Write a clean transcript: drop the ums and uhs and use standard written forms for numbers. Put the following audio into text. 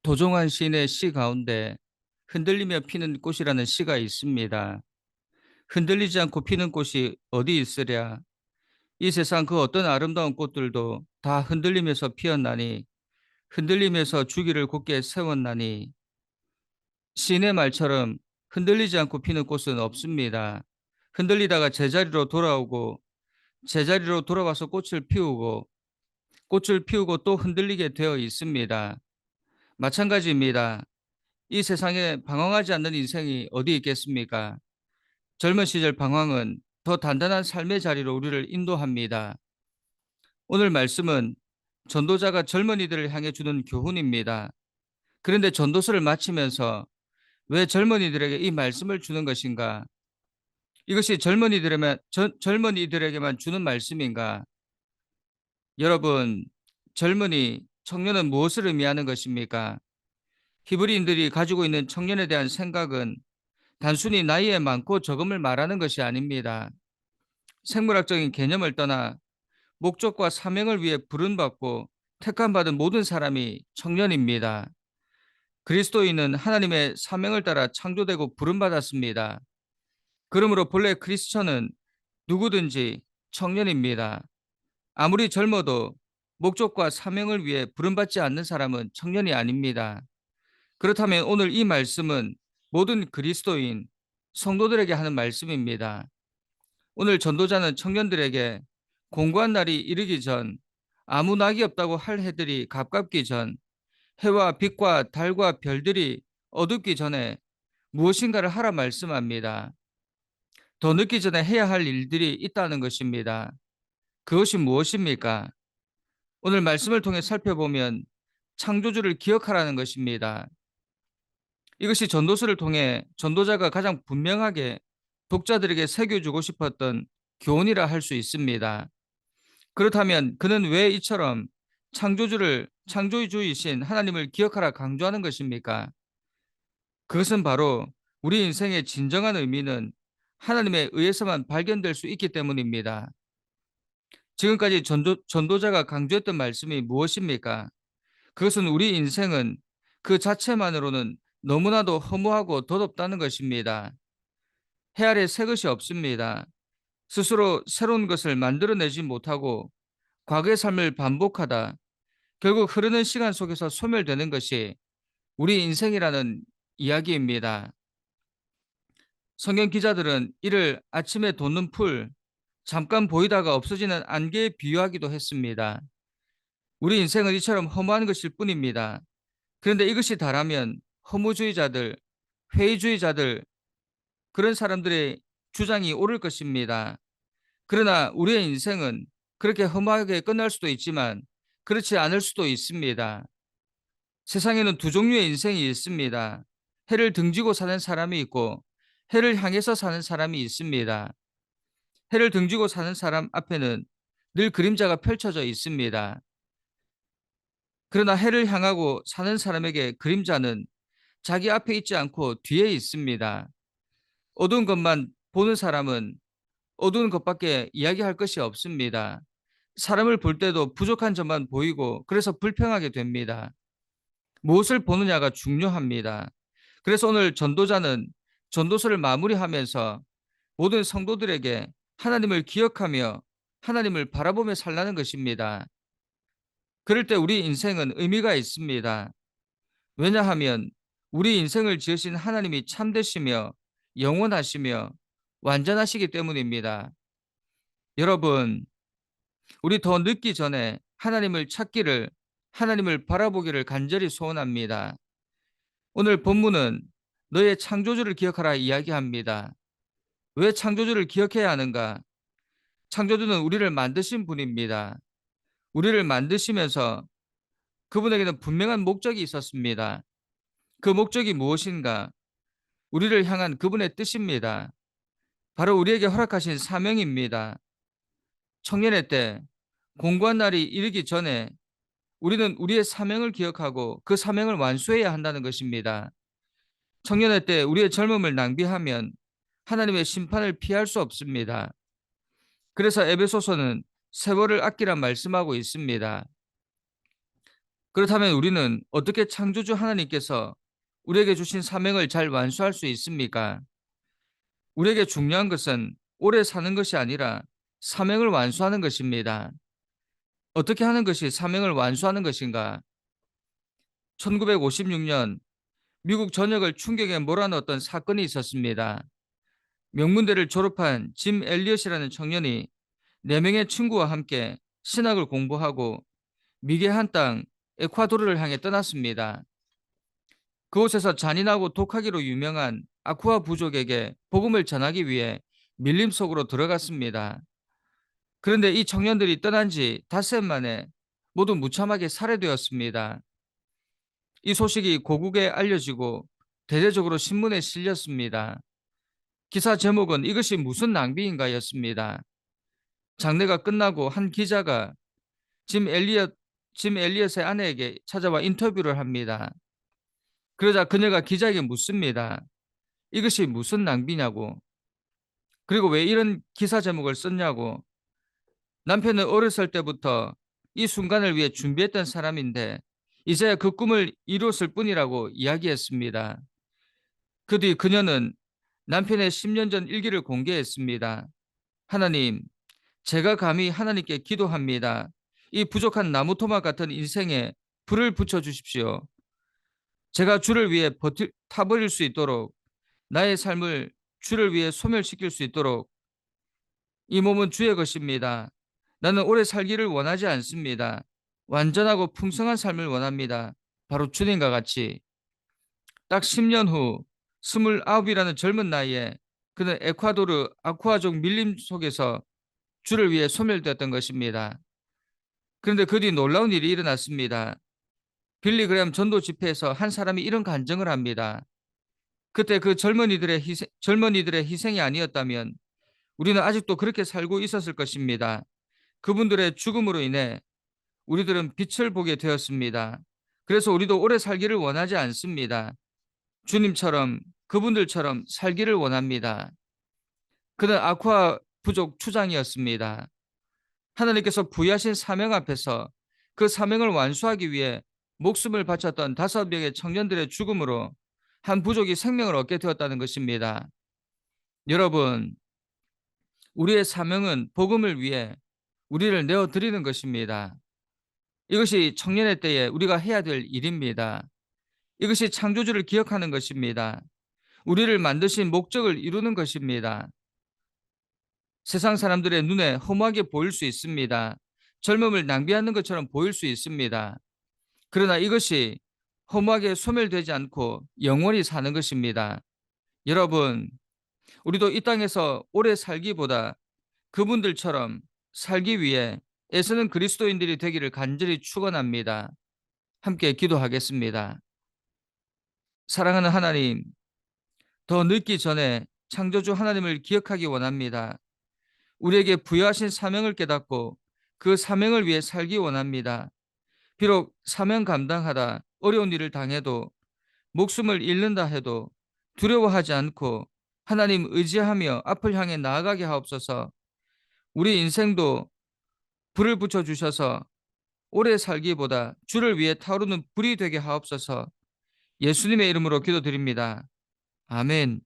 도종환 시인의 시 가운데 흔들리며 피는 꽃이라는 시가 있습니다. 흔들리지 않고 피는 꽃이 어디 있으랴. 이 세상 그 어떤 아름다운 꽃들도 다 흔들리면서 피었나니 흔들리면서 주기를 굳게 세웠나니 시인의 말처럼 흔들리지 않고 피는 꽃은 없습니다. 흔들리다가 제자리로 돌아오고 제자리로 돌아와서 꽃을 피우고 또 흔들리게 되어 있습니다. 마찬가지입니다. 이 세상에 방황하지 않는 인생이 어디 있겠습니까? 젊은 시절 방황은 더 단단한 삶의 자리로 우리를 인도합니다. 오늘 말씀은 전도자가 젊은이들을 향해 주는 교훈입니다. 그런데 전도서를 마치면서 왜 젊은이들에게 이 말씀을 주는 것인가? 이것이 젊은이들에게만 주는 말씀인가? 여러분, 젊은이, 청년은 무엇을 의미하는 것입니까? 히브리인들이 가지고 있는 청년에 대한 생각은 단순히 나이의 많고 적음을 말하는 것이 아닙니다. 생물학적인 개념을 떠나 목적과 사명을 위해 부름받고 택함받은 모든 사람이 청년입니다. 그리스도인은 하나님의 사명을 따라 창조되고 부름받았습니다. 그러므로 본래 크리스천은 누구든지 청년입니다. 아무리 젊어도 목적과 사명을 위해 부름받지 않는 사람은 청년이 아닙니다. 그렇다면 오늘 이 말씀은 모든 그리스도인, 성도들에게 하는 말씀입니다. 오늘 전도자는 청년들에게 공고한 날이 이르기 전, 아무 낙이 없다고 할 해들이 가깝기 전, 해와 빛과 달과 별들이 어둡기 전에 무엇인가를 하라 말씀합니다. 더 늦기 전에 해야 할 일들이 있다는 것입니다. 그것이 무엇입니까? 오늘 말씀을 통해 살펴보면 창조주를 기억하라는 것입니다. 이것이 전도서를 통해 전도자가 가장 분명하게 독자들에게 새겨주고 싶었던 교훈이라 할 수 있습니다. 그렇다면 그는 왜 이처럼 창조주이신 하나님을 기억하라 강조하는 것입니까? 그것은 바로 우리 인생의 진정한 의미는 하나님에 의해서만 발견될 수 있기 때문입니다. 지금까지 전도자가 강조했던 말씀이 무엇입니까? 그것은 우리 인생은 그 자체만으로는 너무나도 허무하고 덧없다는 것입니다. 해 아래 새 것이 없습니다. 스스로 새로운 것을 만들어내지 못하고 과거의 삶을 반복하다 결국 흐르는 시간 속에서 소멸되는 것이 우리 인생이라는 이야기입니다. 성경 기자들은 이를 아침에 돋는 풀, 잠깐 보이다가 없어지는 안개에 비유하기도 했습니다. 우리 인생은 이처럼 허무한 것일 뿐입니다. 그런데 이것이 다라면 허무주의자들, 회의주의자들, 그런 사람들의 주장이 옳을 것입니다. 그러나 우리의 인생은 그렇게 허무하게 끝날 수도 있지만 그렇지 않을 수도 있습니다. 세상에는 두 종류의 인생이 있습니다. 해를 등지고 사는 사람이 있고 해를 향해서 사는 사람이 있습니다. 해를 등지고 사는 사람 앞에는 늘 그림자가 펼쳐져 있습니다. 그러나 해를 향하고 사는 사람에게 그림자는 자기 앞에 있지 않고 뒤에 있습니다. 어두운 것만 보는 사람은 어두운 것밖에 이야기할 것이 없습니다. 사람을 볼 때도 부족한 점만 보이고 그래서 불평하게 됩니다. 무엇을 보느냐가 중요합니다. 그래서 오늘 전도자는 전도서를 마무리하면서 모든 성도들에게 하나님을 기억하며 하나님을 바라보며 살라는 것입니다. 그럴 때 우리 인생은 의미가 있습니다. 왜냐하면 우리 인생을 지으신 하나님이 참되시며 영원하시며 완전하시기 때문입니다. 여러분, 우리 더 늦기 전에 하나님을 찾기를, 하나님을 바라보기를 간절히 소원합니다. 오늘 본문은 너의 창조주를 기억하라 이야기합니다. 왜 창조주를 기억해야 하는가? 창조주는 우리를 만드신 분입니다. 우리를 만드시면서 그분에게는 분명한 목적이 있었습니다. 그 목적이 무엇인가? 우리를 향한 그분의 뜻입니다. 바로 우리에게 허락하신 사명입니다. 청년의 때 공고한 날이 이르기 전에 우리는 우리의 사명을 기억하고 그 사명을 완수해야 한다는 것입니다. 청년의 때 우리의 젊음을 낭비하면 하나님의 심판을 피할 수 없습니다. 그래서 에베소서는 세월을 아끼라 말씀하고 있습니다. 그렇다면 우리는 어떻게 창조주 하나님께서 우리에게 주신 사명을 잘 완수할 수 있습니까? 우리에게 중요한 것은 오래 사는 것이 아니라 사명을 완수하는 것입니다. 어떻게 하는 것이 사명을 완수하는 것인가? 1956년 미국 전역을 충격에 몰아넣었던 사건이 있었습니다. 명문대를 졸업한 짐 엘리엇이라는 청년이 4명의 친구와 함께 신학을 공부하고 미개 한 땅 에콰도르를 향해 떠났습니다. 그곳에서 잔인하고 독하기로 유명한 아쿠아 부족에게 복음을 전하기 위해 밀림 속으로 들어갔습니다. 그런데 이 청년들이 떠난 지 닷새 만에 모두 무참하게 살해되었습니다. 이 소식이 고국에 알려지고 대대적으로 신문에 실렸습니다. 기사 제목은 이것이 무슨 낭비인가였습니다. 장례가 끝나고 한 기자가 짐 엘리엇, 짐 엘리엇의 아내에게 찾아와 인터뷰를 합니다. 그러자 그녀가 기자에게 묻습니다. 이것이 무슨 낭비냐고. 그리고 왜 이런 기사 제목을 썼냐고. 남편은 어렸을 때부터 이 순간을 위해 준비했던 사람인데 이제야 그 꿈을 이뤘을 뿐이라고 이야기했습니다. 그 뒤 그녀는 남편의 10년 전 일기를 공개했습니다. 하나님, 제가 감히 하나님께 기도합니다. 이 부족한 나무토막 같은 인생에 불을 붙여 주십시오. 제가 주를 위해 타버릴 수 있도록 나의 삶을 주를 위해 소멸시킬 수 있도록 이 몸은 주의 것입니다. 나는 오래 살기를 원하지 않습니다. 완전하고 풍성한 삶을 원합니다. 바로 주님과 같이 딱 10년 후 29이라는 젊은 나이에 그는 에콰도르 아쿠아족 밀림 속에서 주를 위해 소멸되었던 것입니다. 그런데 그 뒤 놀라운 일이 일어났습니다. 빌리 그레엄 전도 집회에서 한 사람이 이런 간증을 합니다. 그때 그 젊은이들의 희생이 아니었다면 우리는 아직도 그렇게 살고 있었을 것입니다. 그분들의 죽음으로 인해 우리들은 빛을 보게 되었습니다. 그래서 우리도 오래 살기를 원하지 않습니다. 주님처럼 그분들처럼 살기를 원합니다. 그는 아쿠아 부족 추장이었습니다. 하나님께서 부여하신 사명 앞에서 그 사명을 완수하기 위해 목숨을 바쳤던 5명의 청년들의 죽음으로 한 부족이 생명을 얻게 되었다는 것입니다. 여러분, 우리의 사명은 복음을 위해 우리를 내어드리는 것입니다. 이것이 청년의 때에 우리가 해야 될 일입니다. 이것이 창조주를 기억하는 것입니다. 우리를 만드신 목적을 이루는 것입니다. 세상 사람들의 눈에 허무하게 보일 수 있습니다. 젊음을 낭비하는 것처럼 보일 수 있습니다. 그러나 이것이 허무하게 소멸되지 않고 영원히 사는 것입니다. 여러분, 우리도 이 땅에서 오래 살기보다 그분들처럼 살기 위해 애쓰는 그리스도인들이 되기를 간절히 축원합니다. 함께 기도하겠습니다. 사랑하는 하나님, 더 늙기 전에 창조주 하나님을 기억하기 원합니다. 우리에게 부여하신 사명을 깨닫고 그 사명을 위해 살기 원합니다. 비록 사명 감당하다 어려운 일을 당해도 목숨을 잃는다 해도 두려워하지 않고 하나님 의지하며 앞을 향해 나아가게 하옵소서. 우리 인생도 불을 붙여 주셔서 오래 살기보다 주를 위해 타오르는 불이 되게 하옵소서. 예수님의 이름으로 기도드립니다. 아멘.